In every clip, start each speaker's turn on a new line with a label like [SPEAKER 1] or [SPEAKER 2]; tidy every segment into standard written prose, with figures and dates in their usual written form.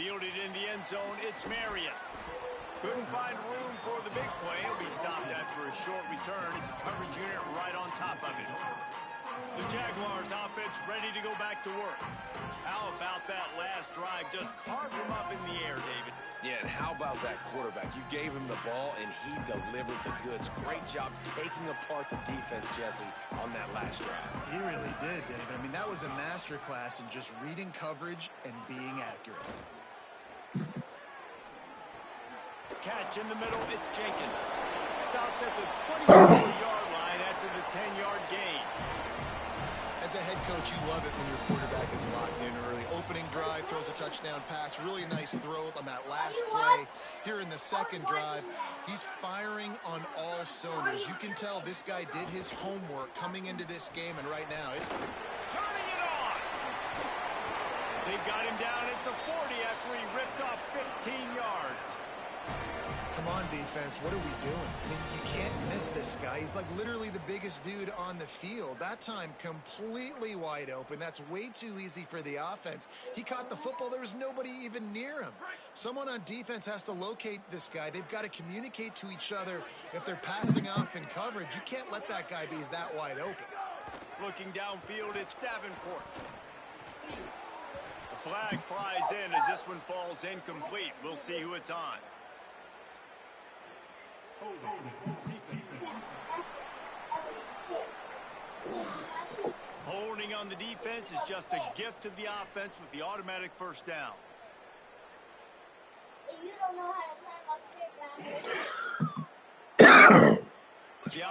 [SPEAKER 1] Fielded in the end zone, it's Marion. Couldn't find room for the big play. He'll be stopped after a short return. It's a coverage unit right on top of it. The Jaguars offense ready to go back to work. How about that last drive? Just carved him up in the air, David.
[SPEAKER 2] Yeah, and how about that quarterback? You gave him the ball, and he delivered the goods. Great job taking apart the defense, Jesse, on that last drive.
[SPEAKER 3] He really did, David. I mean, that was a masterclass in just reading coverage and being accurate.
[SPEAKER 1] Catch in the middle, it's Jenkins. Stopped at the 24-yard line after the 10-yard gain.
[SPEAKER 3] As a head coach, you love it when your quarterback is locked in early. Opening drive, throws a touchdown pass. Really nice throw on that last play. Here in the second drive, he's firing on all cylinders. You can tell this guy did his homework coming into this game, and right now it's
[SPEAKER 1] turning it on. They've got him down at the 40 after he ripped off 15 yards.
[SPEAKER 3] Come on, defense. What are we doing? I mean, you can't miss this guy. He's like literally the biggest dude on the field. That time, completely wide open. That's way too easy for the offense. He caught the football. There was nobody even near him. Someone on defense has to locate this guy. They've got to communicate to each other if they're passing off in coverage. You can't let that guy be that wide open.
[SPEAKER 1] Looking downfield, it's Davenport. The flag flies in as this one falls incomplete. We'll see who it's on. Holding on the defense is just a gift to the offense with the automatic first down. The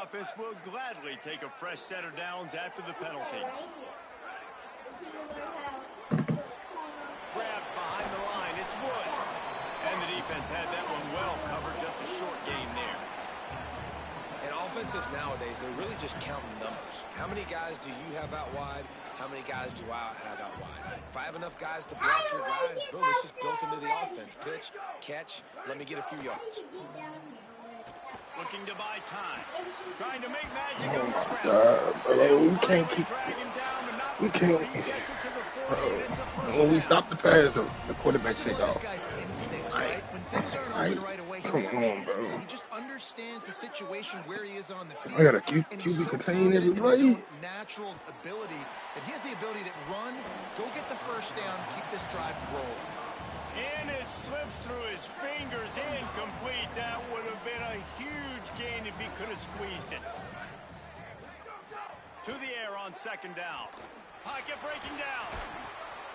[SPEAKER 1] offense will gladly take a fresh set of downs after the penalty. Grabbed behind the line, it's Woods. And the defense had that one well covered, just a short game there.
[SPEAKER 2] And offenses nowadays, they're really just counting numbers. How many guys do you have out wide? How many guys do I have out wide? If I have enough guys to block your guys, boom, it's just built into the offense. Pitch, catch, let me get a few yards.
[SPEAKER 1] Looking to buy time. Trying to make magic on the scramble.
[SPEAKER 4] We can't keep... We can't... When we stop the pass, the quarterback take off. Come on, bro.
[SPEAKER 3] He just understands the situation where he is on the field.
[SPEAKER 4] I got a QB contain everybody.
[SPEAKER 3] Natural ability that he has the ability to run, go get the first down, keep this drive rolling.
[SPEAKER 1] And it slips through his fingers, incomplete. That would have been a huge gain if he could have squeezed it. To the air on second down. Pocket breaking down.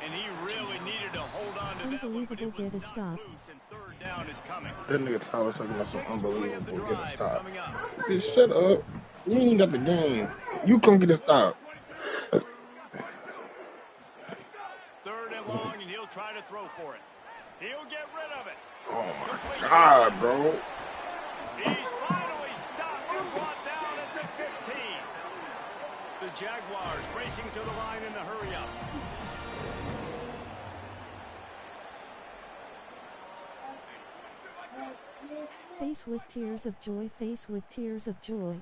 [SPEAKER 1] And he really needed to hold on to that one, but it was not loose, and third down is coming.
[SPEAKER 4] That nigga Tyler talking about some unbelievable get a stop. Just shut up. You ain't got the game. You come get a stop.
[SPEAKER 1] Third and long, and he'll try to throw for it. He'll get rid of it.
[SPEAKER 4] Oh my God, bro.
[SPEAKER 1] He's finally stopped and brought down at the 15. The Jaguars racing to the line in the hurry-up.
[SPEAKER 5] Face with tears of joy, face with tears of joy.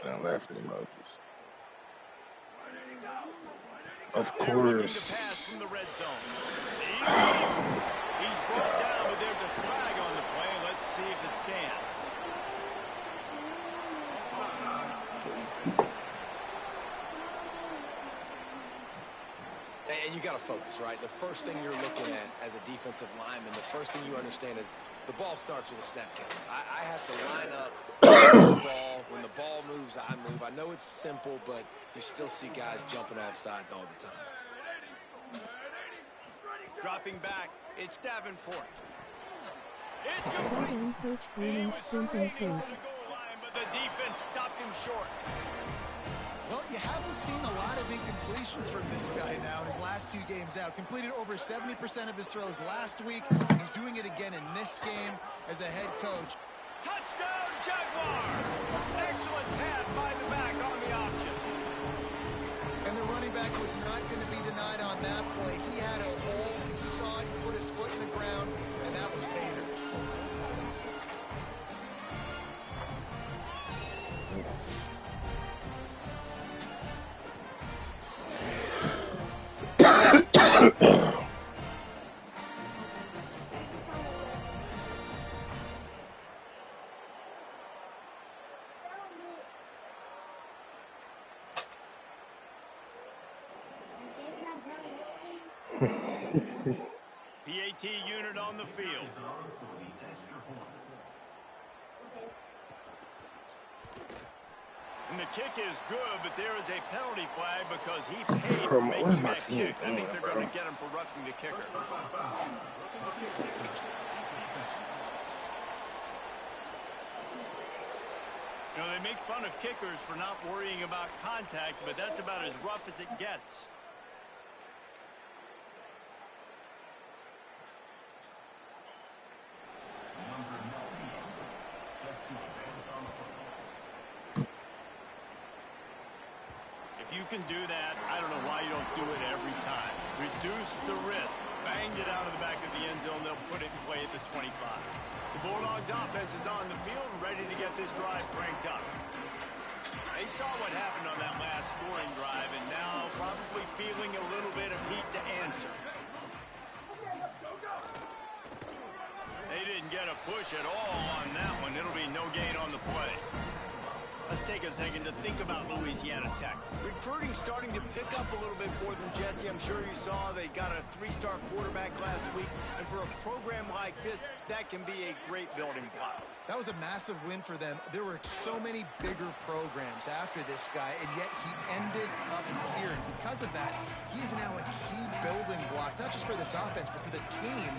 [SPEAKER 4] Sound laughing emojis. Of course.
[SPEAKER 1] He's brought down, but there's a flag on the play. Let's see if it stands.
[SPEAKER 2] And you got to focus, right? The first thing you're looking at as a defensive lineman, the first thing you understand is the ball starts with a snap count. I have to line up the ball. When the ball moves, I move. I know it's simple, but you still see guys jumping off sides all the time.
[SPEAKER 1] Dropping back, it's Davenport. It's complete.
[SPEAKER 5] Coach Green's sprinting pace.
[SPEAKER 1] But the defense stopped him short.
[SPEAKER 3] Well, you haven't seen a lot of incompletions from this guy now in his last two games out. Completed over 70% of his throws last week. He's doing it again in this game as a head coach.
[SPEAKER 1] Touchdown, Jaguars! Excellent pass by the back on the option.
[SPEAKER 3] And the running back was not going to be denied on that play. He had a hole. He saw it, put his foot in the ground, and that was Bader.
[SPEAKER 1] PAT unit on the field. And the kick is good, but there is a penalty flag because he paid for making that kick. I think they're going to get him for roughing the kicker. You know, they make fun of kickers for not worrying about contact, but that's about as rough as it gets. If you can do that, I don't know why you don't do it every time. Reduce the risk. Banged it out of the back of the end zone. They'll put it in play at the 25. The Bulldogs offense is on the field, ready to get this drive cranked up. They saw what happened on that last scoring drive, and now probably feeling a little bit of heat to answer. They didn't get a push at all on that one. It'll be no gain on the play. Let's take a second to think about Louisiana Tech. Recruiting starting to pick up a little bit for them, Jesse. I'm sure you saw they got a 3-star quarterback last week. And for a program like this, that can be a great building block.
[SPEAKER 3] That was a massive win for them. There were so many bigger programs after this guy, and yet he ended up here. And because of that, he is now a key building block, not just for this offense, but for the team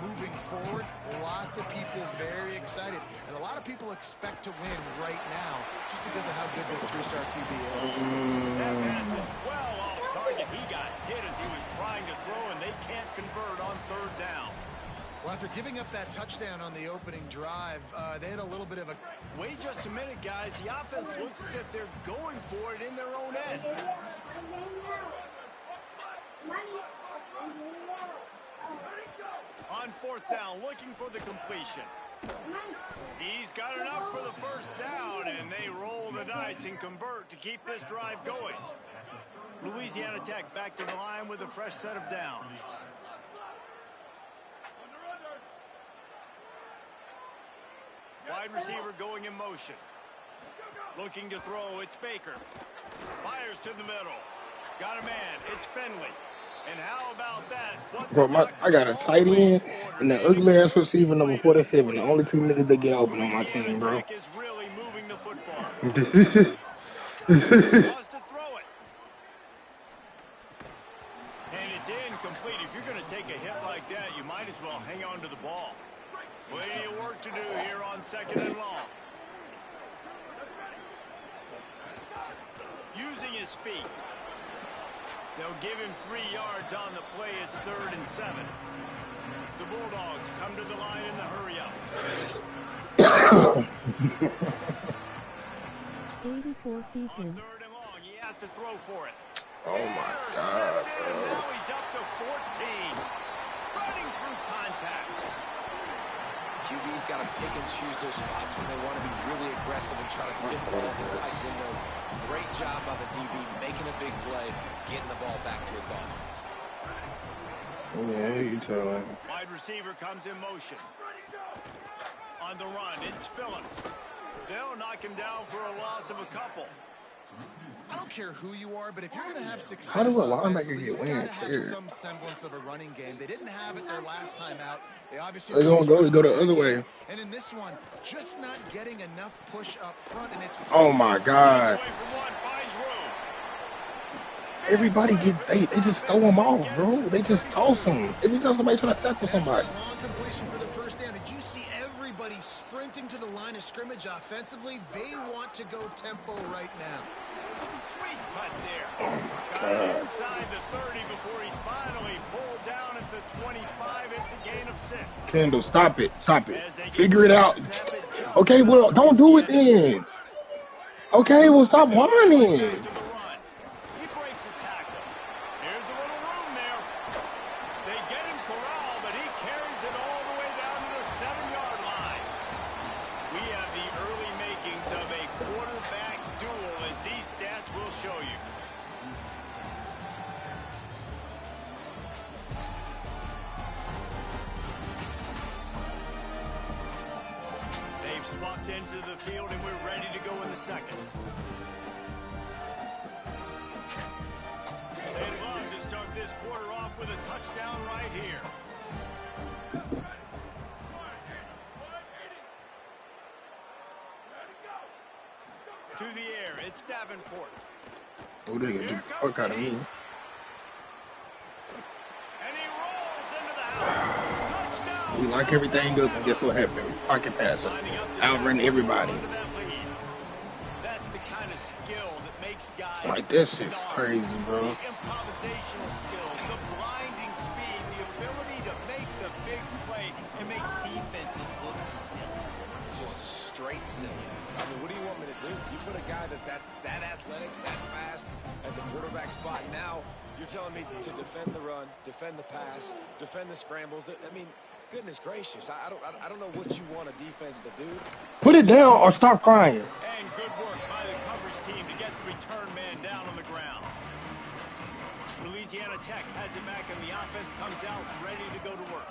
[SPEAKER 3] moving forward. Lots of people very excited. And a lot of people expect to win right now just because of how good this 3-star QB is.
[SPEAKER 1] That pass is well off target. He got hit as he was trying to throw, and they can't convert on 3rd down.
[SPEAKER 3] Well, after giving up that touchdown on the opening drive, they had a little bit of a...
[SPEAKER 1] Wait just a minute, guys. The offense looks as if they're going for it in their own end. On 4th down, looking for the completion. He's got enough for the 1st down, and they roll the dice and convert to keep this drive going. Louisiana Tech back to the line with a fresh set of downs. Wide receiver going in motion. Looking to throw, it's Baker. Fires to the middle. Got a man, it's Finley. And how about that?
[SPEAKER 4] Bro, I got a tight end and the ugly ass receiver number 47. The only 2 niggas that get open on my team, bro.
[SPEAKER 1] Is really moving the football. Wants to throw it. And it's incomplete. If you're going to take a hit like that, you might as well hang on to the ball. Plenty of work to do here on 2nd and long. Using his feet. They'll give him 3 yards on the play. It's 3rd and 7. The Bulldogs come to the line in the hurry up.
[SPEAKER 5] 84 feet
[SPEAKER 1] On
[SPEAKER 5] in.
[SPEAKER 1] 3rd and long, he has to throw for it.
[SPEAKER 4] Oh my God,
[SPEAKER 1] Intercepted, and now he's up to 14. Running through contact.
[SPEAKER 2] QB's got to pick and choose their spots when they want to be really aggressive and try to fit balls in tight windows. Great job by the DB making a big play, getting the ball back to its offense.
[SPEAKER 4] Yeah, you tell him.
[SPEAKER 1] Wide receiver comes in motion. On the run, it's Phillips. They'll knock him down for a loss of a couple.
[SPEAKER 3] I don't care who you are, but if you're going to have success,
[SPEAKER 4] How does a linebacker
[SPEAKER 3] offensively,
[SPEAKER 4] get
[SPEAKER 3] you've got
[SPEAKER 4] wins
[SPEAKER 3] to have
[SPEAKER 4] here?
[SPEAKER 3] some semblance of a running game. They didn't have it their last time out. They obviously
[SPEAKER 4] They're gonna go the other way.
[SPEAKER 3] And in this one, just not getting enough push up front, and it's
[SPEAKER 4] Oh my God!
[SPEAKER 1] Away from one, finds room.
[SPEAKER 4] Everybody they just throw them off, bro. They just toss them. Every time somebody try to tackle somebody.
[SPEAKER 3] long completion for the 1st down. Did you see everybody sprinting to the line of scrimmage offensively? They want to go tempo right now.
[SPEAKER 1] Sweet cut there. Got it inside the 30 before he's finally pulled down at the 25. It's a gain of 6.
[SPEAKER 4] Kendall, stop it. Stop it. Figure it out. Okay, well, don't do it then. Okay, well, stop whining.
[SPEAKER 1] To the run. He breaks a tackle. Here's a little room there. They get him corralled, but he carries it all the way down to the 7-yard line. We have the early makings of a quarterback duel, as these stats will show you. They've swapped into the field, and we're ready to go in the 2nd. They'd love to start this this quarter off with a touchdown right here. To the air, it's Davenport.
[SPEAKER 4] Oh, they get the fuck out of me.
[SPEAKER 1] And he rolls into the house. Touchdown.
[SPEAKER 4] We like everything good, and guess what happened? Pocket passer. Outrun everybody.
[SPEAKER 1] That's the kind of skill that makes guys
[SPEAKER 4] Like, this shit's
[SPEAKER 1] stars.
[SPEAKER 4] crazy, bro.
[SPEAKER 1] The improvisational skills, the blinding speed, the ability to make the big play and make defenses look silly.
[SPEAKER 2] Just straight silly. I mean, what do you want me to do? You put a guy that's that athletic, that fast at the quarterback spot. Now you're telling me to defend the run, defend the pass, defend the scrambles. I mean, goodness gracious. I don't know what you want a defense to do.
[SPEAKER 4] Put it down or stop crying.
[SPEAKER 1] And good work by the coverage team to get the return man down on the ground. Louisiana Tech has it back and the offense comes out ready to go to work.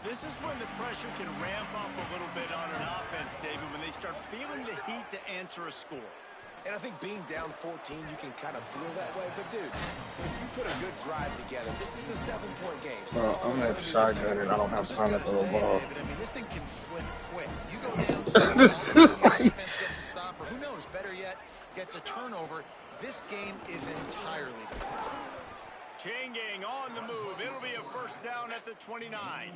[SPEAKER 1] This is when the pressure can ramp up a little bit on an offense, David, when they start feeling the heat to answer a score.
[SPEAKER 2] And I think being down 14, you can kind of feel that way. But, dude, if you put a good drive together, this is a 7-point game. So
[SPEAKER 4] Bro, I'm at shotgun and I don't have time to throw a ball.
[SPEAKER 3] David, I mean, this thing can flip quick. You go down, the defense gets a stop, or who knows, better yet, gets a turnover. This game is entirely different.
[SPEAKER 1] Chain gang on the move. It'll be a first down at the 29.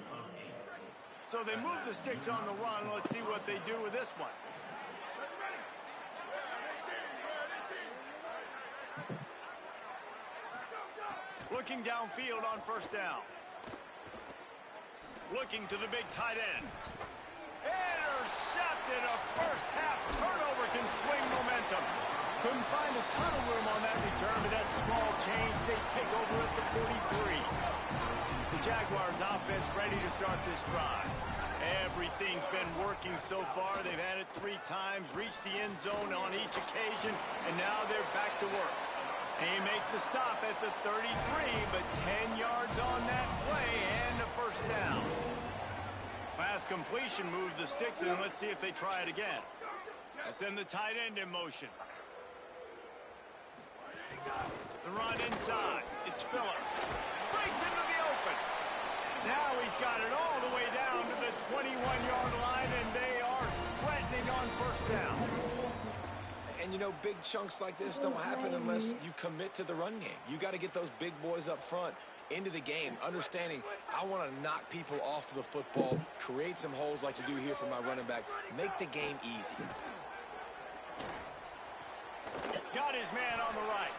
[SPEAKER 1] So they move the sticks on the run. Let's see what they do with this one. Looking downfield on first down. Looking to the big tight end. Intercepted. A first half turnover can swing momentum. Couldn't find a ton of room on that return, but that small change, they take over at the 43. The Jaguars offense ready to start this drive. Everything's been working so far. They've had it 3 times, reached the end zone on each occasion, and now they're back to work. They make the stop at the 33, but 10 yards on that play and a first down. Pass completion moved the sticks, and let's see if they try it again. They send the tight end in motion. The run inside. It's Phillips. Breaks into the open. Now he's got it all the way down to the 21-yard line, and they are threatening on first down.
[SPEAKER 2] And, you know, big chunks like this don't happen unless you commit to the run game. You got to get those big boys up front into the game, understanding I want to knock people off the football, create some holes like you do here for my running back, make the game easy.
[SPEAKER 1] Got his man on the right.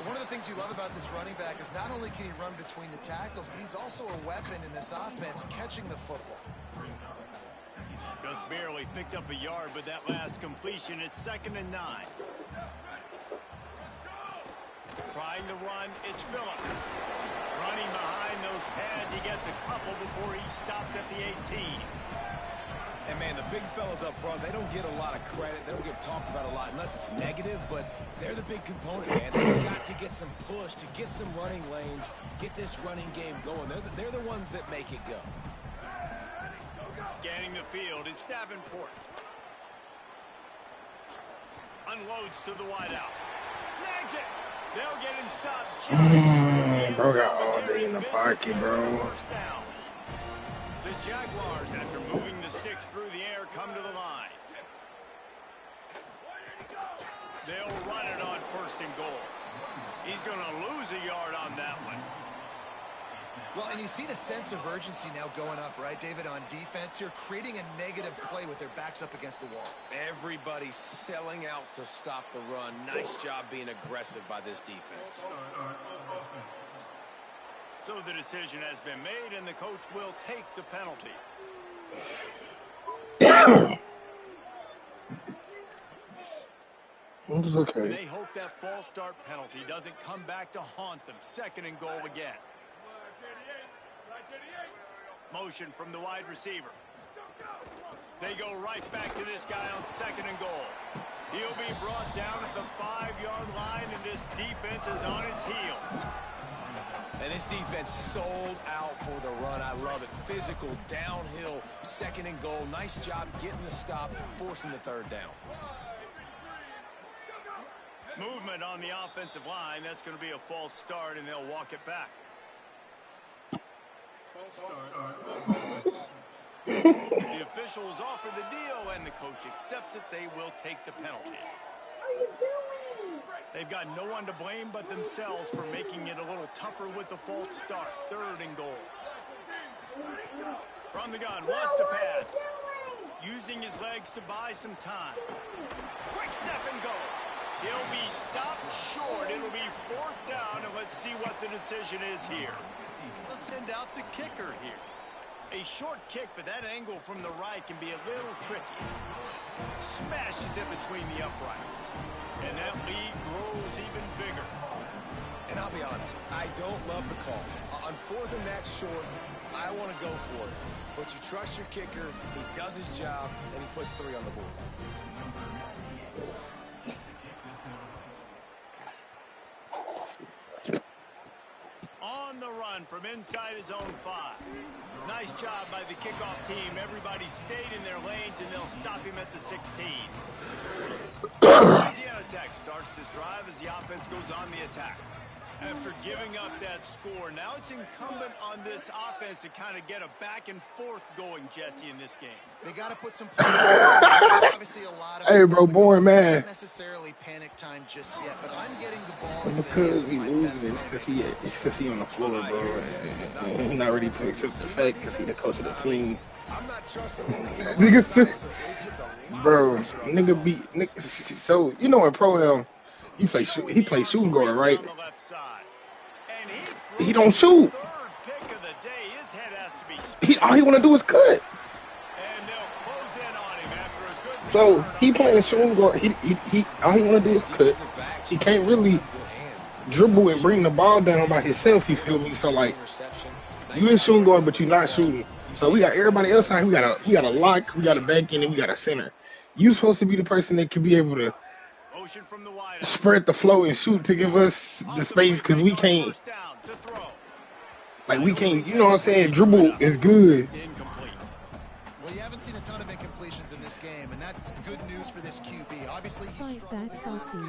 [SPEAKER 3] One of the things you love about this running back is not only can he run between the tackles, but he's also a weapon in this offense, catching the football.
[SPEAKER 1] Just barely picked up a yard with that last completion. It's 2nd and 9. Trying to run, it's Phillips. Running behind those pads, he gets a couple before he's stopped at the 18.
[SPEAKER 2] And, man, the big fellas up front, they don't get a lot of credit. They don't get talked about a lot unless it's negative, but they're the big component, man. They've got to get some push, to get some running lanes, get this running game going. They're the ones that make it go.
[SPEAKER 1] Scanning the field, it's Davenport. Unloads to the wideout. Snags it. They'll get him stopped.
[SPEAKER 4] Bro got all day in the pocket, bro.
[SPEAKER 1] First down. The Jaguars, after moving the sticks through the air, come to the line. They'll run it on 1st and goal. He's going to lose a yard on that one.
[SPEAKER 3] Well, and you see the sense of urgency now going up, right, David, on defense here, creating a negative play with their backs up against the wall.
[SPEAKER 2] Everybody's selling out to stop the run. Nice job being aggressive by this defense.
[SPEAKER 1] So the decision has been made, and the coach will take the penalty.
[SPEAKER 4] It's okay.
[SPEAKER 1] They hope that false start penalty doesn't come back to haunt them. 2nd and goal again. Motion from the wide receiver. They go right back to this guy on 2nd and goal. He'll be brought down at the 5-yard line, and this defense is on its heels.
[SPEAKER 2] And this defense sold out for the run. I love it. Physical, downhill, 2nd and goal. Nice job getting the stop, forcing the 3rd down.
[SPEAKER 1] Movement on the offensive line. That's going to be a false start, and they'll walk it back. The officials offer the deal, and the coach accepts it. They will take the penalty. They've got no one to blame but themselves for making it a little tougher with the false start. 3rd and goal. From the gun, wants to pass. Using his legs to buy some time. Quick step and go. He'll be stopped short. It'll be 4th down, and let's see what the decision is here. Let's send out the kicker here. A short kick, but that angle from the right can be a little tricky. Smashes it between the uprights. And that lead grows even bigger.
[SPEAKER 2] And I'll be honest, I don't love the call. On 4th and that short, I want to go for it. But you trust your kicker, he does his job, and he puts 3 on the board.
[SPEAKER 1] On the run from inside his own 5. Nice job by the kickoff team. Everybody stayed in their lanes, and they'll stop him at the 16. Louisiana Tech starts this drive as the offense goes on the attack. After giving up that score, now it's incumbent on this offense to kind of get a back and forth going, Jesse, in this game.
[SPEAKER 3] They got to put some obviously a lot of
[SPEAKER 4] Hey, bro, boring, man.
[SPEAKER 3] Not necessarily panic time just yet, but I'm getting the ball.
[SPEAKER 4] Because we losing, it's because he on the floor, bro. And he's not ready to accept the fact because he's the coach of the team.
[SPEAKER 2] I'm not trusting
[SPEAKER 4] Nigga, bro, nigga, so, you know in Pro-Am, he plays shooting guard, right? He don't shoot. All he want to do is cut. So he playing shooting guard. He all he want to do is cut. He can't really dribble and bring the ball down by himself. You feel me? So like, you in shooting guard, but you're not shooting. So we got everybody else out. We got a lock, we got a back end, and we got a center. You supposed to be the person that can be able to spread the flow and shoot to give us the space because we can't. Like we can't, you know what I'm saying? Dribble is good.
[SPEAKER 3] Well, you haven't seen a ton of incompletions in this game, and that's good news for this QB. Obviously, he's
[SPEAKER 5] Fight back, Saucy.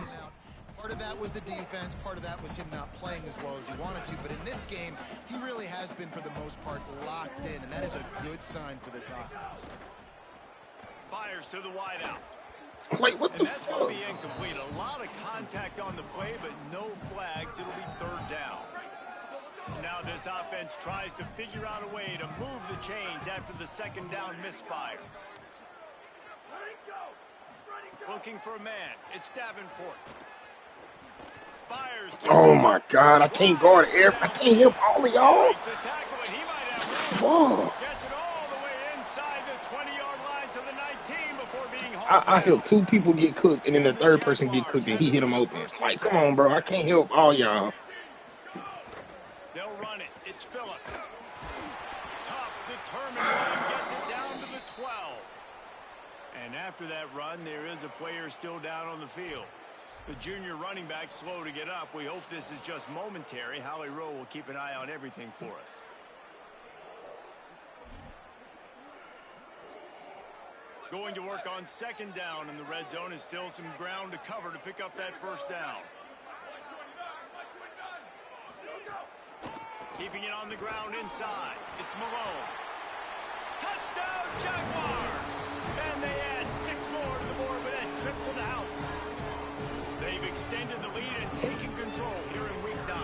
[SPEAKER 3] Part of that was the defense, part of that was him not playing as well as he wanted to, but in this game, he really has been, for the most part, locked in, and that is a good sign for this offense.
[SPEAKER 1] Fires to the wideout.
[SPEAKER 4] Like, what the
[SPEAKER 1] fuck? And that's going to be incomplete. A lot of contact on the play, but no flags. It'll be 3rd down. Now this offense tries to figure out a way to move the chains after the 2nd down misfire. Looking for a man. It's Davenport. Fires.
[SPEAKER 4] Oh my God! I can't guard air. I can't help all of y'all. Fuck.
[SPEAKER 1] Gets it all the way inside the 20-yard line to the 19 before being
[SPEAKER 4] I helped 2 people get cooked, and then the 3rd person get cooked, and he hit him open. Like, come on, bro. I can't help all y'all.
[SPEAKER 1] They'll run it. It's Phillips. Tough, determined run. Gets it down to the 12. And after that run, there is a player still down on the field. The junior running back slow to get up. We hope this is just momentary. Howie Rowe will keep an eye on everything for us. Going to work on 2nd down in the red zone is still some ground to cover to pick up that 1st down. Keeping it on the ground inside. It's Malone. Touchdown, Jaguars! And they add 6 more to the board with that trip to the house. They've extended the lead and taken control here in week 9.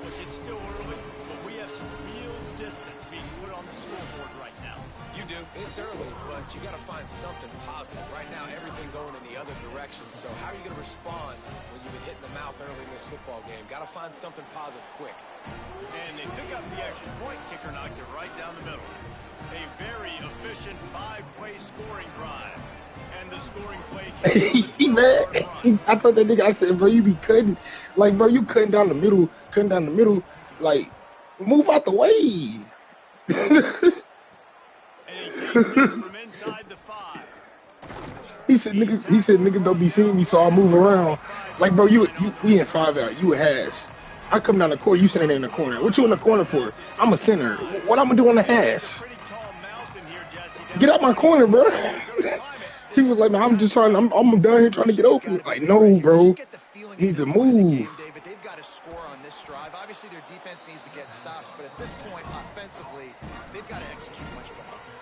[SPEAKER 1] Look, it's still early, but we have some real distance being put on the scoreboard right now.
[SPEAKER 2] You do. It's early, but you got to find something positive. Right now, everything going in the other direction. So how are you going to respond when you've been hit in the mouth early in this football game? Got to find something positive quick.
[SPEAKER 1] And they pick up the extra point. Kicker knocked it right down the middle. A very efficient 5-play scoring drive. And the scoring play.
[SPEAKER 4] He mad. I told that nigga, I said, bro, you be cutting. Like, bro, you cutting down the middle. Like, move out the way.
[SPEAKER 1] From inside the 5.
[SPEAKER 4] He said niggas don't be seeing me, so I'll move around. Like, bro, we in 5 out. You a hash. I come down the court, you sitting in the corner. What you in the corner for? I'm a center. What I'm gonna do on the hash? Get out my corner, bro. He was like, man, I'm down here trying to get open. Like, no, bro. You need to move.
[SPEAKER 3] David, they've got to score on this drive. Obviously, their defense needs to get stops, but at this point, offensively, they've got to execute much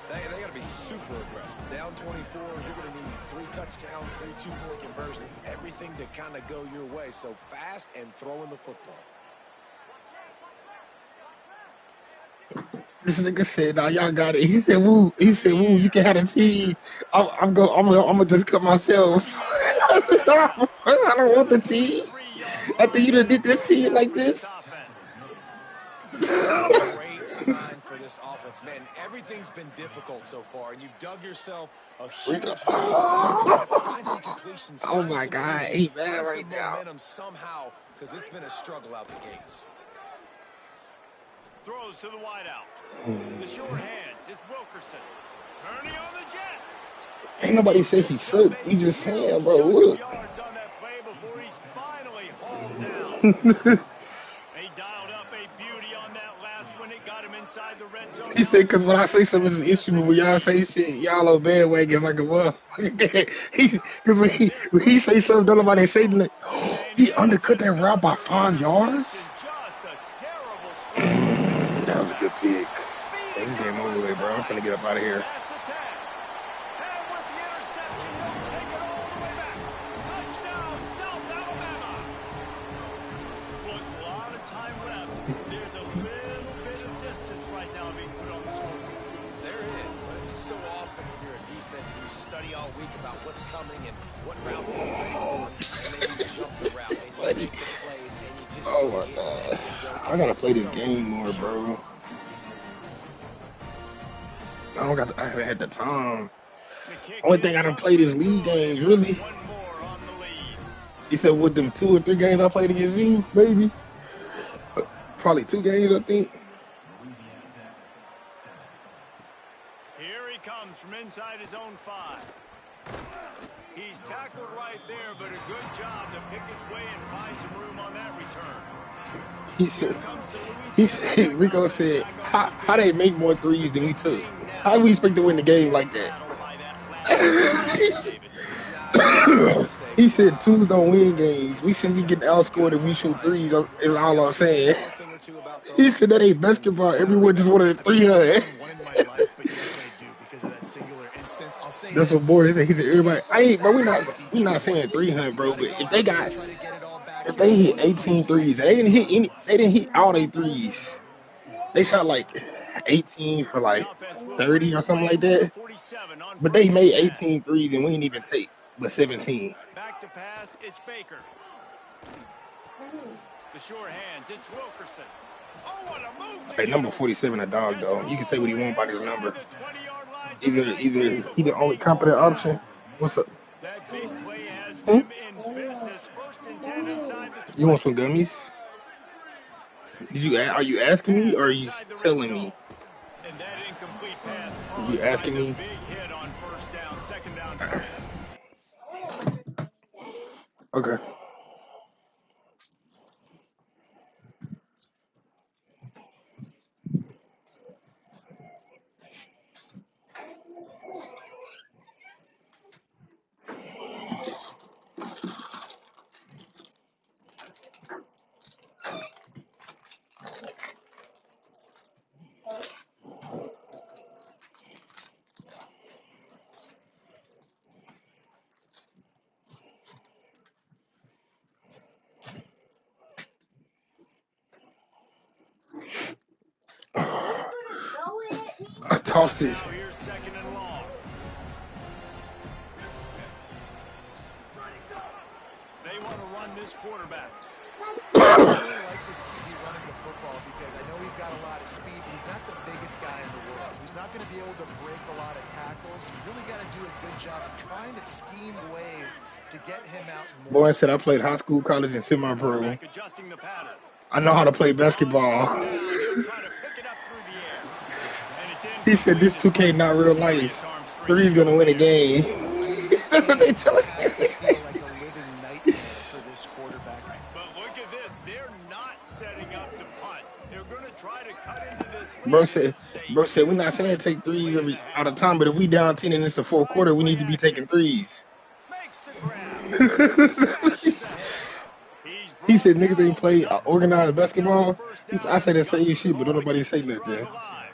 [SPEAKER 3] better.
[SPEAKER 2] They got to be super aggressive. Down 24, you're going to need 3 touchdowns, 3 two-point conversions, everything to kind of go your way. So fast and throwing the football.
[SPEAKER 4] This nigga said, "Nah, y'all got it." He said, "Woo." He said, "Woo, you can have a team. I'm gonna just cut myself." I said, "I don't want the team. After you done did this team like this."
[SPEAKER 2] Great sign for this offense, man. Everything's been difficult so far, and you've dug yourself a huge hole. Find some completions.
[SPEAKER 4] Oh my God, he mad right
[SPEAKER 2] some
[SPEAKER 4] now.
[SPEAKER 2] momentum somehow, because it's been a struggle out the gates.
[SPEAKER 1] Throws to the wideout. The short hands. It's Wilkerson. Turning on the Jets.
[SPEAKER 4] Ain't nobody say he sucked. We just saying, bro, look.
[SPEAKER 1] Yards on that play before he's finally hauled down. He dialed up a beauty on that last one. It got him inside the red zone.
[SPEAKER 4] He said, "Because when I say something, it's an issue, but when y'all say shit, y'all on bandwagons like a motherfucker." Because when he say something, don't nobody say nothing. He undercut that route by 5 yards? That was a good pick. Hey, this game over with, bro. I'm finna get up out of here.
[SPEAKER 1] There's a little bit of distance right now being put on the scoreboard.
[SPEAKER 2] There is, but it's so awesome when you're a defense and you study all week about what's coming and what routes to play for, and then you jump the route and you make the plays and you just
[SPEAKER 4] Oh my God. I gotta play this game more, bro. I haven't had the time. Only thing I done played is league games, really. He said with them 2 or 3 games I played against you, maybe. Probably 2 games, I think.
[SPEAKER 1] Here he comes from inside his own 5. He's tackled right there, but a good job to pick his way and find some room on that return.
[SPEAKER 4] He said, Rico said, how they make more threes than we took? How we expect to win the game like that? He said 2s don't win games. We shouldn't be getting outscored if we shoot 3s, is all I'm saying. He said that ain't basketball. Everyone just wanted 300. That's what boy said. He said everybody. Bro, we not saying 300, bro. But if they hit 18 threes, they didn't hit all their threes. They shot like 18 for like 30 or something like that. But they made 18 threes and we didn't even take but 17.
[SPEAKER 1] Back to pass, it's Baker. The short hands, it's Wilkerson. Oh, what a move!
[SPEAKER 4] Hey, number 47 a dog though. You can say what you want about his number. Either he the only competent option. What's up?
[SPEAKER 1] That big play has them in business. First and 10 inside the 20.
[SPEAKER 4] You want some gummies? Are you asking me or are you telling me?
[SPEAKER 1] And that incomplete pass
[SPEAKER 4] You asking me?
[SPEAKER 1] big hit on first down, second down.
[SPEAKER 4] Okay. I tossed it.
[SPEAKER 1] Now here's second and long. They want to run this quarterback.
[SPEAKER 3] I really like this QB running the football because I know he's got a lot of speed, but he's not the biggest guy in the world. So he's not going to be able to break a lot of tackles. You really got to do a good job of trying to scheme ways to get him out.
[SPEAKER 4] Boy, I said I played high school, college, and semi-pro.
[SPEAKER 1] Adjusting the pattern.
[SPEAKER 4] I know how to play basketball. He said this 2K not real life. 3's gonna win a game. That's what they telling me.
[SPEAKER 1] But look at this. They're not setting up to punt. They're going to try to cut into this.
[SPEAKER 4] Bro said we're not saying take 3s every out of time, but if we down 10 and it's the 4th quarter, we need to be taking 3s.
[SPEAKER 1] Makes the grab.
[SPEAKER 4] He said niggas ain't play organized
[SPEAKER 1] Picks up the
[SPEAKER 4] basketball.
[SPEAKER 1] first
[SPEAKER 4] I
[SPEAKER 1] down
[SPEAKER 4] say
[SPEAKER 1] and
[SPEAKER 4] the
[SPEAKER 1] goes
[SPEAKER 4] same
[SPEAKER 1] for the
[SPEAKER 4] shit, but don't
[SPEAKER 1] ball to
[SPEAKER 4] nobody
[SPEAKER 1] keep
[SPEAKER 4] say
[SPEAKER 1] this drive
[SPEAKER 4] nothing.
[SPEAKER 1] alive.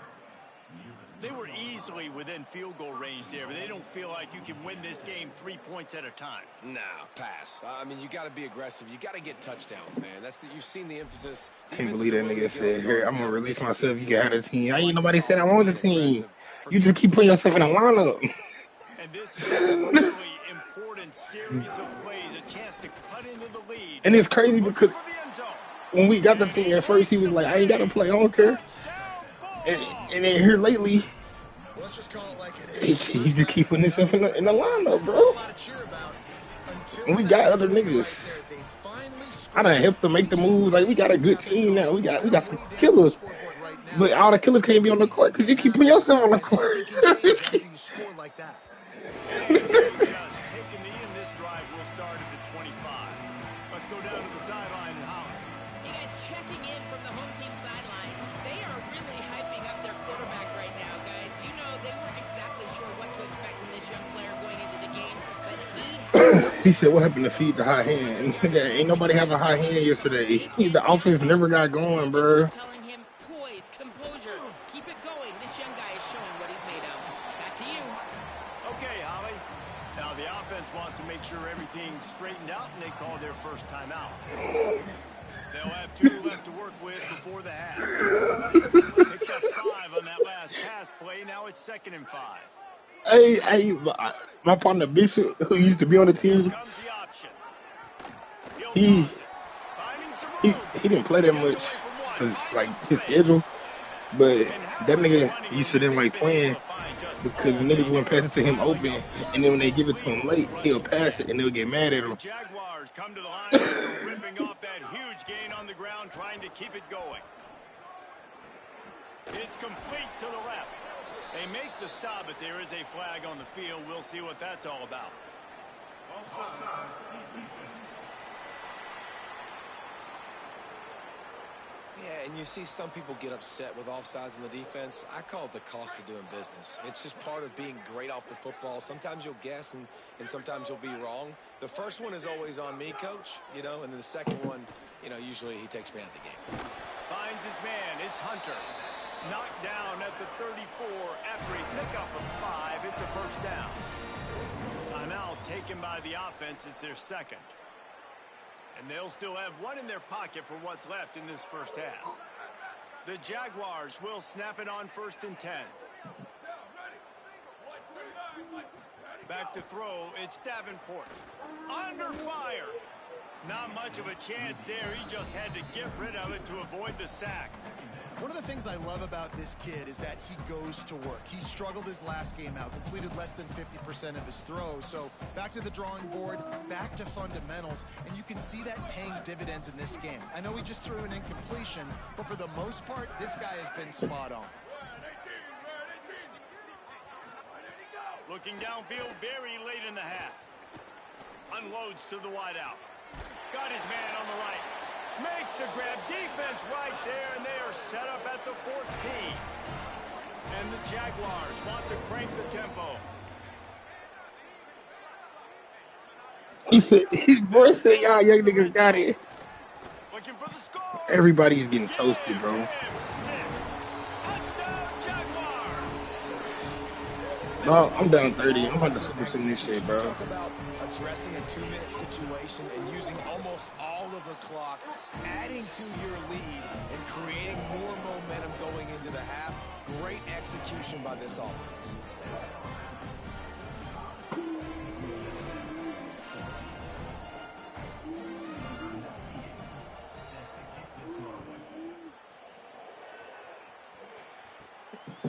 [SPEAKER 1] They were easily within field goal range there, but they don't feel like you can win this game 3 points at a time.
[SPEAKER 2] Nah, pass. I mean, you got to be aggressive. You got to get touchdowns, man. You've seen the emphasis.
[SPEAKER 4] Can't
[SPEAKER 2] Defenses
[SPEAKER 4] believe
[SPEAKER 2] are
[SPEAKER 4] that
[SPEAKER 2] willing
[SPEAKER 4] nigga
[SPEAKER 2] to give up
[SPEAKER 4] said, "Here,
[SPEAKER 2] yards
[SPEAKER 4] I'm
[SPEAKER 2] now
[SPEAKER 4] gonna
[SPEAKER 2] to
[SPEAKER 4] release
[SPEAKER 2] make up big
[SPEAKER 4] myself. You
[SPEAKER 2] field
[SPEAKER 4] can have the
[SPEAKER 2] goals.
[SPEAKER 4] team."
[SPEAKER 2] I
[SPEAKER 4] Ain't
[SPEAKER 2] like
[SPEAKER 4] nobody
[SPEAKER 2] this
[SPEAKER 4] said I
[SPEAKER 2] offense
[SPEAKER 4] want the
[SPEAKER 2] being
[SPEAKER 4] team.
[SPEAKER 2] aggressive,
[SPEAKER 4] You just
[SPEAKER 2] forgetting
[SPEAKER 4] keep
[SPEAKER 2] to
[SPEAKER 4] putting
[SPEAKER 2] take
[SPEAKER 4] yourself in a
[SPEAKER 2] second
[SPEAKER 4] lineup.
[SPEAKER 2] chances.
[SPEAKER 1] And this is a really important series of plays, a chance to cut into the lead.
[SPEAKER 4] And it's crazy
[SPEAKER 1] Looking
[SPEAKER 4] because
[SPEAKER 1] for the end zone.
[SPEAKER 4] when we got the
[SPEAKER 1] And
[SPEAKER 4] team
[SPEAKER 1] he
[SPEAKER 4] at first, he
[SPEAKER 1] makes
[SPEAKER 4] was
[SPEAKER 1] the
[SPEAKER 4] like, "I ain't got to
[SPEAKER 1] play.
[SPEAKER 4] play. I don't care."
[SPEAKER 1] Touchdown
[SPEAKER 4] And,
[SPEAKER 1] ball.
[SPEAKER 4] and then here lately,
[SPEAKER 3] Well, let's just call it like it
[SPEAKER 4] he,
[SPEAKER 3] is.
[SPEAKER 4] he
[SPEAKER 3] First
[SPEAKER 4] just keep
[SPEAKER 3] half,
[SPEAKER 4] putting himself
[SPEAKER 3] nothing for
[SPEAKER 4] in the
[SPEAKER 3] this
[SPEAKER 4] lineup,
[SPEAKER 3] offense. Not a
[SPEAKER 4] bro.
[SPEAKER 3] lot to cheer about
[SPEAKER 4] And
[SPEAKER 3] until
[SPEAKER 4] we got
[SPEAKER 3] that
[SPEAKER 4] other
[SPEAKER 3] play right
[SPEAKER 4] niggas.
[SPEAKER 3] there. They finally
[SPEAKER 4] I done
[SPEAKER 3] score.
[SPEAKER 4] helped them make the
[SPEAKER 3] We've seen
[SPEAKER 4] moves. Like we
[SPEAKER 3] crazy
[SPEAKER 4] got a
[SPEAKER 3] things
[SPEAKER 4] good
[SPEAKER 3] happen in
[SPEAKER 4] team
[SPEAKER 3] college
[SPEAKER 4] now. We
[SPEAKER 3] football.
[SPEAKER 4] got
[SPEAKER 3] They're
[SPEAKER 4] some
[SPEAKER 3] way down on the
[SPEAKER 4] killers.
[SPEAKER 3] scoreboard right now,
[SPEAKER 4] But all the killers can't be on the
[SPEAKER 3] anything
[SPEAKER 4] court because you
[SPEAKER 3] can
[SPEAKER 4] keep putting
[SPEAKER 3] happen,
[SPEAKER 4] yourself on the
[SPEAKER 3] and
[SPEAKER 4] court.
[SPEAKER 3] anything can change after you score like that.
[SPEAKER 1] And they just take a knee, and this drive will start at the 25. Let's go down to the sideline and holler.
[SPEAKER 6] You guys checking in from the home team sidelines. They are really hyping up their quarterback right now, guys. You know, they weren't exactly sure what to expect from this young player going into the game, but he
[SPEAKER 4] He said, "What happened to feed the high hand? Nigga, ain't nobody have a high hand yesterday. The offense never got going,
[SPEAKER 6] He just
[SPEAKER 4] bro."
[SPEAKER 6] kept telling him, poise, composure, keep it going. This young guy is showing what he's made of. Back to you.
[SPEAKER 1] Okay, Holly. Now the offense wants to make sure everything's straightened out, and they call their first timeout. They'll have 2 left to work with before the half. Picked up 5 on that last pass play. Now it's 2nd and 5.
[SPEAKER 4] Hey, my partner Bishop, who used to be on the
[SPEAKER 1] Here
[SPEAKER 4] team,
[SPEAKER 1] comes the option. He'll
[SPEAKER 4] he
[SPEAKER 1] toss it. Finding some
[SPEAKER 4] he
[SPEAKER 1] room.
[SPEAKER 4] he didn't play that
[SPEAKER 1] Gets
[SPEAKER 4] much
[SPEAKER 1] away from one.
[SPEAKER 4] because
[SPEAKER 1] Finds
[SPEAKER 4] like
[SPEAKER 1] some
[SPEAKER 4] his
[SPEAKER 1] space.
[SPEAKER 4] schedule. But
[SPEAKER 1] And
[SPEAKER 4] that
[SPEAKER 1] Howard's
[SPEAKER 4] nigga
[SPEAKER 1] running
[SPEAKER 4] used
[SPEAKER 1] it,
[SPEAKER 4] to
[SPEAKER 1] and
[SPEAKER 4] didn't
[SPEAKER 1] they've
[SPEAKER 4] like
[SPEAKER 1] been able
[SPEAKER 4] playing
[SPEAKER 1] to find just
[SPEAKER 4] because the
[SPEAKER 1] all
[SPEAKER 4] niggas
[SPEAKER 1] day
[SPEAKER 4] wouldn't pass
[SPEAKER 1] there.
[SPEAKER 4] it to him
[SPEAKER 1] Piling
[SPEAKER 4] open,
[SPEAKER 1] up one
[SPEAKER 4] and then when they
[SPEAKER 1] with
[SPEAKER 4] give
[SPEAKER 1] a
[SPEAKER 4] it to him
[SPEAKER 1] lethal
[SPEAKER 4] late, he'll
[SPEAKER 1] rushing
[SPEAKER 4] pass
[SPEAKER 1] set.
[SPEAKER 4] it and they'll get mad at
[SPEAKER 1] The
[SPEAKER 4] him.
[SPEAKER 1] Jaguars come to the line after ripping off that huge gain on the ground, trying to keep it going. It's complete to the left. They make the stop, but there is a flag on the field. We'll see what that's all about.
[SPEAKER 2] Yeah, and you see some people get upset with offsides in the defense. I call it the cost of doing business. It's just part of being great off the football. Sometimes you'll guess, and sometimes you'll be wrong. The first one is always on me, Coach, and then the second one, usually he takes me out of the game.
[SPEAKER 1] Finds his man. It's Hunter. Knocked down at the 34 after a pickup of 5. It's a first down. Timeout taken by the offense. It's their second. And they'll still have 1 in their pocket for what's left in this first half. The Jaguars will snap it on 1st and 10. Back to throw. It's Davenport. Under fire. Not much of a chance there. He just had to get rid of it to avoid the sack.
[SPEAKER 3] One of the things I love about this kid is that he goes to work. He struggled his last game out, completed less than 50% of his throws. So back to the drawing board, back to fundamentals, and you can see that paying dividends in this game. I know he just threw an incompletion, but for the most part, this guy has been spot on.
[SPEAKER 1] Looking downfield very late in the half. Unloads to the wideout. Got his man on the right. Makes the grab. Defense right there, and they are set up at the 14. And the Jaguars want to crank the tempo.
[SPEAKER 4] He said, his boy said, "Y'all young niggas got it."
[SPEAKER 1] Looking for the score.
[SPEAKER 4] Everybody's getting
[SPEAKER 1] Give
[SPEAKER 4] toasted, bro.
[SPEAKER 1] him 6. Touchdown, Jaguars.
[SPEAKER 4] No, I'm down 30. I'm about to super send this shit, bro.
[SPEAKER 2] Talk about addressing a 2-minute situation and using almost all of the clock, adding to your lead and creating more momentum going into the half. Great execution by this offense.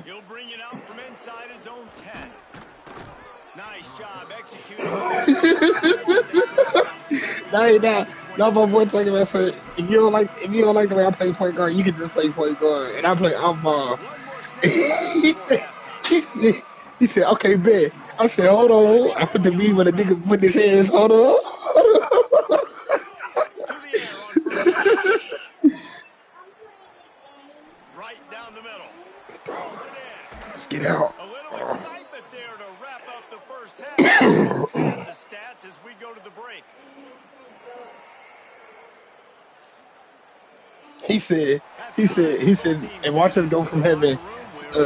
[SPEAKER 1] He'll bring it out from inside his own 10. Nice job executing.
[SPEAKER 4] No, my boy talking about, so if you don't like the way I play point guard, you can just play point guard, and I play off ball.
[SPEAKER 1] One more snap here before halftime.
[SPEAKER 4] he said, "Okay, bet." I said, "Hold on." I put the meme when the nigga put his hands. Hold on.
[SPEAKER 1] To the air on 1st down. Right down the middle. Throws it in.
[SPEAKER 4] Let's get out.
[SPEAKER 1] A little excitement there to wrap up the first half. The stats as we go to the break.
[SPEAKER 4] He said, and watch us go from having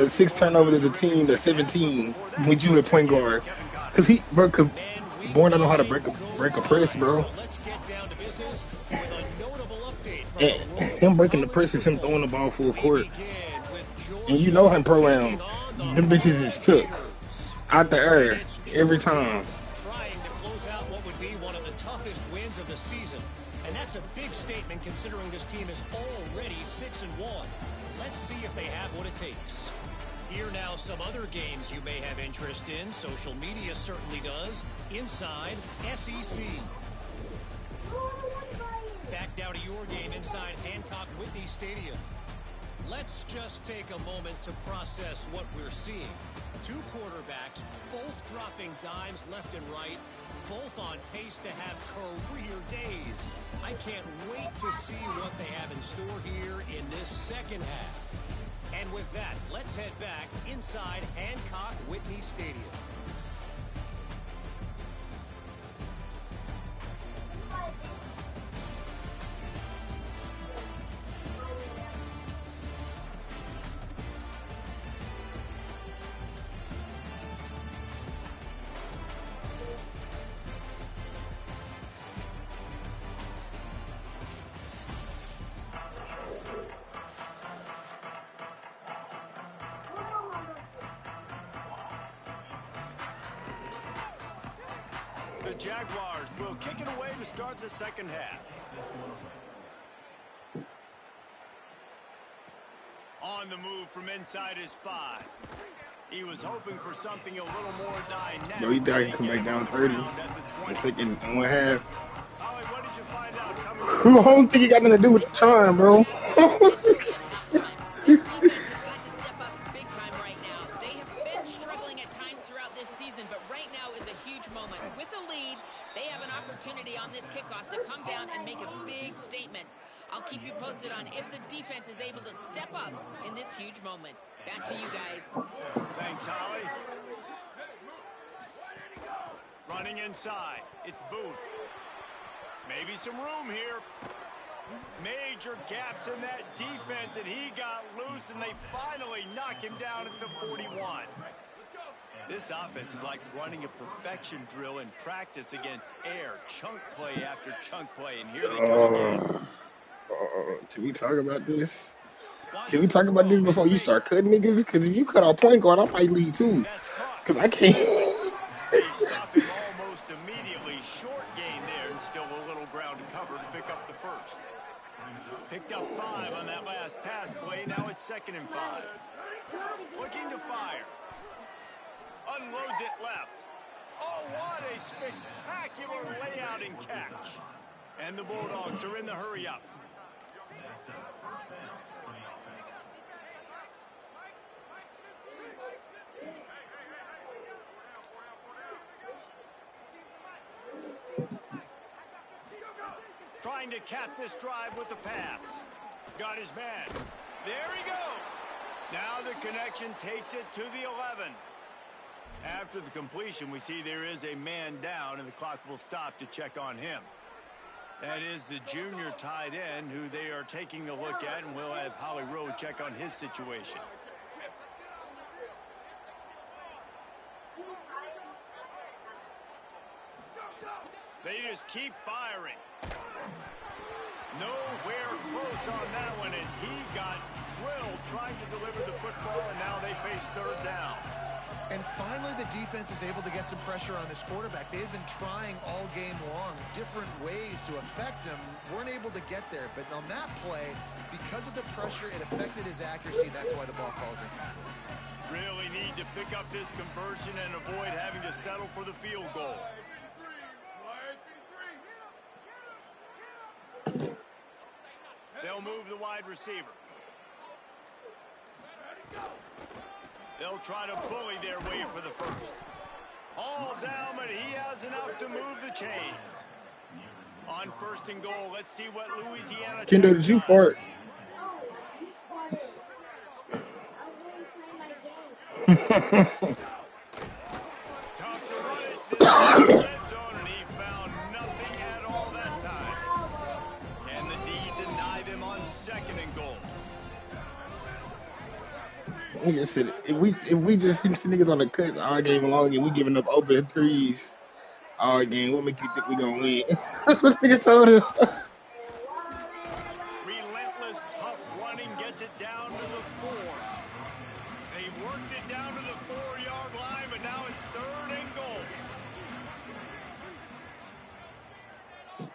[SPEAKER 4] 6 turnovers as a team to 17 with you at point guard. Cause Bourne don't know how to break a press, bro. And him breaking the press is him throwing the ball full court. And you know him program, them bitches is took out the air every time.
[SPEAKER 7] Trying to close out what would be one of the toughest wins of the season. And that's a big statement considering this team is already 6-1. Let's see if they have what it takes. Here now some other games you may have interest in. Social media certainly does. Inside SEC. Back now to your game inside Hancock Whitney Stadium. Let's just take a moment to process what we're seeing. Two quarterbacks, both dropping dimes left and right, both on pace to have career days. I can't wait to see what they have in store here in this second half. And with that, let's head back inside Hancock Whitney Stadium.
[SPEAKER 1] The Jaguars will kick it away to start the second half. On the move from inside his 5. He was hoping for something a little more dynamic.
[SPEAKER 4] Yo, he thought he could come back down 30. I'm thinking one half.
[SPEAKER 1] Ollie, what did you find out coming?
[SPEAKER 4] I don't think he got nothing to do with the time, bro.
[SPEAKER 6] On this kickoff to come down and make a big statement. I'll keep you posted on if the defense is able to step up in this huge moment. Back to you guys.
[SPEAKER 1] Thanks, Holly. Running inside. It's Booth. Maybe some room here. Major gaps in that defense, and he got loose, and they finally knock him down at the 41. This offense is like running a perfection drill in practice against air. Chunk play after chunk play, and here they come again.
[SPEAKER 4] Can we talk about this? Can we talk about this before you start cutting niggas? Because if you cut our point guard, I might leave too. Because I can't.
[SPEAKER 1] They stop him almost immediately. Short gain there, and still a little ground to cover to pick up the first. Picked up 5 on that last pass play. Now it's 2nd and 5. Looking to fire. Unloads it left. Oh, what a spectacular layout and catch. And the Bulldogs are in the hurry-up. Trying to cap this drive with the pass. Got his man. There he goes. Now the connection takes it to the 11. After the completion, we see there is a man down, and the clock will stop to check on him. That is the junior tight end who they are taking a look at, and we'll have Holly Rowe check on his situation. They just keep firing. Nowhere close on that one as he got drilled trying to deliver the football, and now they face 3rd down.
[SPEAKER 3] And finally, the defense is able to get some pressure on this quarterback. They've been trying all game long different ways to affect him. Weren't able to get there. But on that play, because of the pressure, it affected his accuracy. That's why the ball falls in.
[SPEAKER 1] Really need to pick up this conversion and avoid having to settle for the field goal. They'll move the wide receiver. They'll try to bully their way for the first. All down, but he has enough to move the chains. On 1st and goal, let's see what Louisiana...
[SPEAKER 4] Kendall, did you fart?
[SPEAKER 1] Tough to run it this red zone, and he found nothing at all that time. Can the D deny them on 2nd
[SPEAKER 4] Nigga said if we just hit some niggas on the cut all game long and we giving up open threes all game, what make you think we gonna win? That's what nigga told him.
[SPEAKER 1] Relentless, tough running gets it down to the 4. They worked it down to the 4-yard line, but now it's 3rd and goal.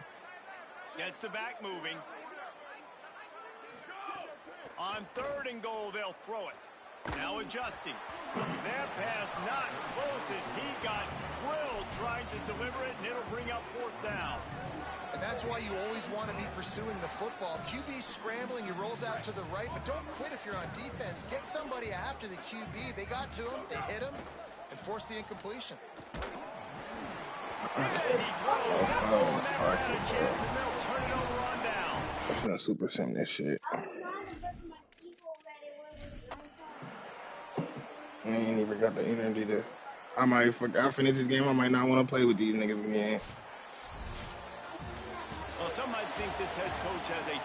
[SPEAKER 1] Gets the back moving. On 3rd and goal, they'll throw it. Now adjusting. That pass not close as he got drilled trying to deliver it, and it'll bring up 4th down.
[SPEAKER 3] And that's why you always want to be pursuing the football. QB's scrambling, he rolls out to the right, but don't quit if you're on defense. Get somebody after the QB. They got to him, they hit him, and forced the incompletion.
[SPEAKER 1] As he throws, that ball never had a chance, and they'll turn it over on downs.
[SPEAKER 4] I'm finna super sim this shit. I ain't even got the energy to. I finish this game. I might not want to play with these niggas again.
[SPEAKER 1] Well, some might think this head coach has a